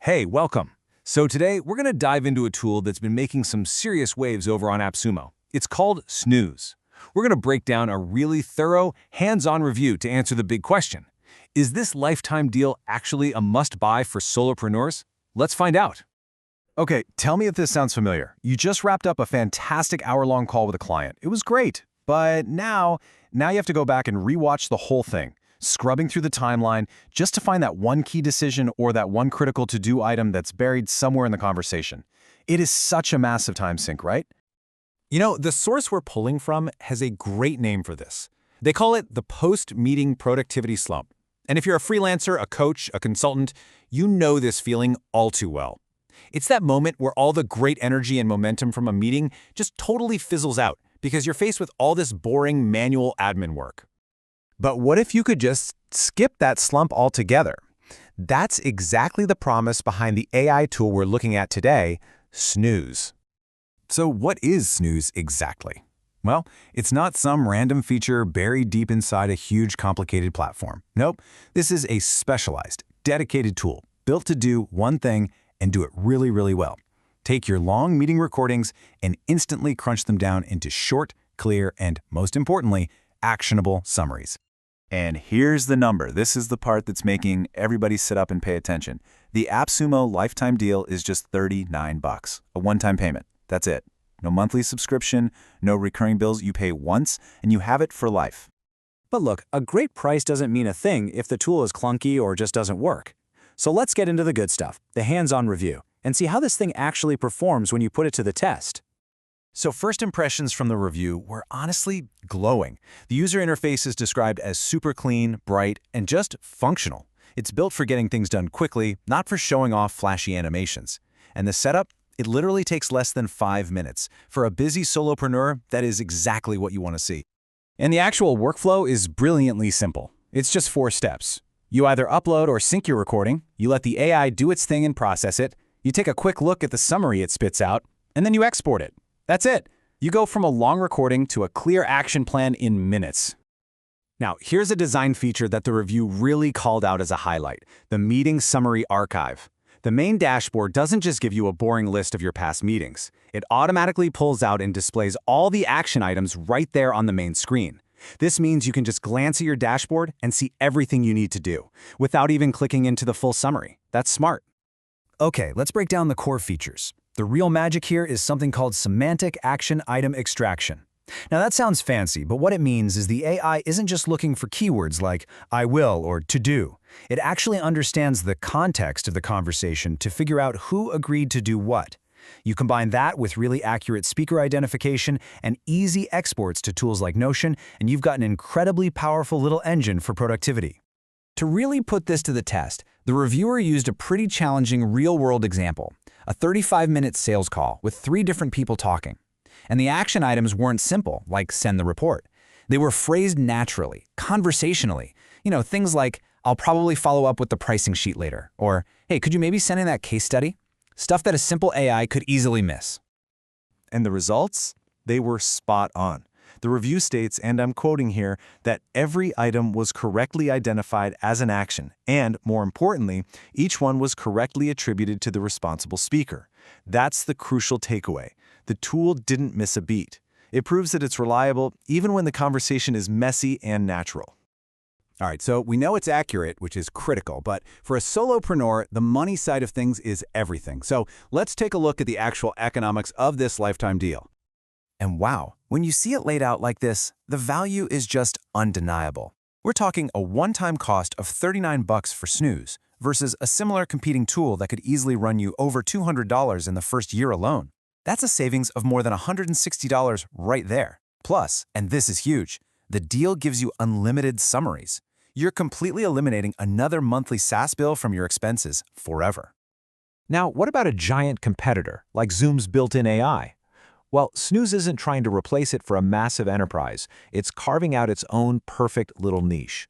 Hey, welcome. So today, we're going to dive into a tool that's been making some serious waves over on 𝗵𝘀𝗵𝘁. It's called Snoooz. We're going to break down a really thorough, hands-on review to answer the big question. Is this lifetime deal actually a must-buy for solopreneurs? Let's find out. Okay, tell me if this sounds familiar. You just wrapped up a fantastic hour-long call with a client. It was great, but now you have to go back and rewatch the whole thing, scrubbing through the timeline just to find that one key decision or that one critical to-do item that's buried somewhere in the conversation. It is such a massive time sink, right? You know, the source we're pulling from has a great name for this. They call it the post-meeting productivity slump. And if you're a freelancer, a coach, a consultant, you know this feeling all too well. It's that moment where all the great energy and momentum from a meeting just totally fizzles out because you're faced with all this boring manual admin work. But what if you could just skip that slump altogether? That's exactly the promise behind the AI tool we're looking at today, Snoooz. So what is Snoooz exactly? Well, it's not some random feature buried deep inside a huge, complicated platform. Nope, this is a specialized, dedicated tool built to do one thing and do it really, really well. Take your long meeting recordings and instantly crunch them down into short, clear, and most importantly, actionable summaries. And here's the number. This is the part that's making everybody sit up and pay attention. The 𝗵𝘀𝗵𝘁 lifetime deal is just $39, a one-time payment. That's it. No monthly subscription, no recurring bills. You pay once and you have it for life. But look, a great price doesn't mean a thing if the tool is clunky or just doesn't work. So let's get into the good stuff, the hands-on review, and see how this thing actually performs when you put it to the test. So first impressions from the review were honestly glowing. The user interface is described as super clean, bright, and just functional. It's built for getting things done quickly, not for showing off flashy animations. And the setup? It literally takes less than 5 minutes. For a busy solopreneur, that is exactly what you want to see. And the actual workflow is brilliantly simple. It's just 4 steps. You either upload or sync your recording, you let the AI do its thing and process it, you take a quick look at the summary it spits out, and then you export it. That's it. You go from a long recording to a clear action plan in minutes. Now, here's a design feature that the review really called out as a highlight, the Meeting Summary Archive. The main dashboard doesn't just give you a boring list of your past meetings. It automatically pulls out and displays all the action items right there on the main screen. This means you can just glance at your dashboard and see everything you need to do, without even clicking into the full summary. That's smart. Okay, let's break down the core features. The real magic here is something called semantic action item extraction. Now that sounds fancy, but what it means is the AI isn't just looking for keywords like I will or to do. It actually understands the context of the conversation to figure out who agreed to do what. You combine that with really accurate speaker identification and easy exports to tools like Notion, and you've got an incredibly powerful little engine for productivity. To really put this to the test, the reviewer used a pretty challenging real-world example, a 35-minute sales call with 3 different people talking. And the action items weren't simple, like send the report. They were phrased naturally, conversationally. You know, things like, I'll probably follow up with the pricing sheet later, or, hey, could you maybe send in that case study? Stuff that a simple AI could easily miss. And the results? They were spot on. The review states, and I'm quoting here, that every item was correctly identified as an action, and, more importantly, each one was correctly attributed to the responsible speaker. That's the crucial takeaway. The tool didn't miss a beat. It proves that it's reliable even when the conversation is messy and natural. All right, so we know it's accurate, which is critical, but for a solopreneur, the money side of things is everything. So let's take a look at the actual economics of this lifetime deal. And wow, when you see it laid out like this, the value is just undeniable. We're talking a one-time cost of $39 for Snoooz versus a similar competing tool that could easily run you over $200 in the first year alone. That's a savings of more than $160 right there. Plus, and this is huge, the deal gives you unlimited summaries. You're completely eliminating another monthly SaaS bill from your expenses forever. Now, what about a giant competitor, like Zoom's built-in AI? Well, Snoooz isn't trying to replace it for a massive enterprise. It's carving out its own perfect little niche.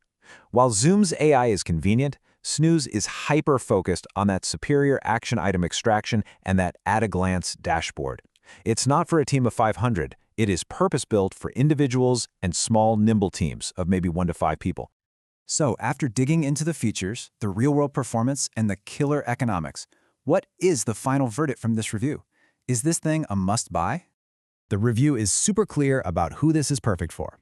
While Zoom's AI is convenient, Snoooz is hyper-focused on that superior action item extraction and that at-a-glance dashboard. It's not for a team of 500. It is purpose-built for individuals and small, nimble teams of maybe 1 to 5 people. So after digging into the features, the real-world performance, and the killer economics, What is the final verdict from this review? Is this thing a must-buy? The review is super clear about who this is perfect for.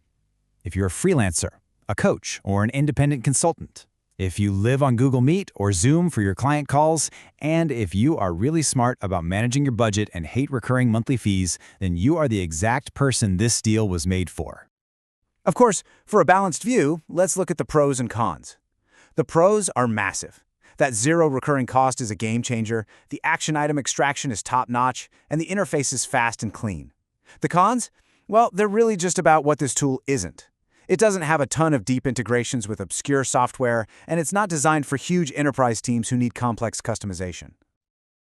If you're a freelancer, a coach, or an independent consultant, if you live on Google Meet or Zoom for your client calls, and if you are really smart about managing your budget and hate recurring monthly fees, then you are the exact person this deal was made for. Of course, for a balanced view, let's look at the pros and cons. The pros are massive. That zero recurring cost is a game changer, the action item extraction is top-notch, and the interface is fast and clean. The cons? Well, they're really just about what this tool isn't. It doesn't have a ton of deep integrations with obscure software, and it's not designed for huge enterprise teams who need complex customization.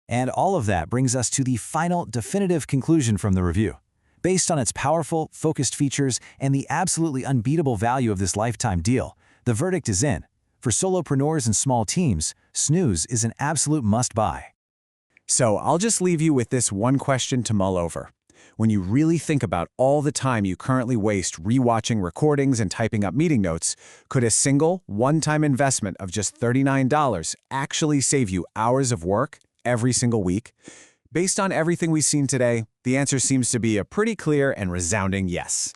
And all of that brings us to the final definitive conclusion from the review. Based on its powerful, focused features and the absolutely unbeatable value of this lifetime deal, the verdict is in. For solopreneurs and small teams, Snoooz is an absolute must-buy. So I'll just leave you with this one question to mull over. When you really think about all the time you currently waste rewatching recordings and typing up meeting notes, could a single, one-time investment of just $39 actually save you hours of work every single week? Based on everything we've seen today, the answer seems to be a pretty clear and resounding yes.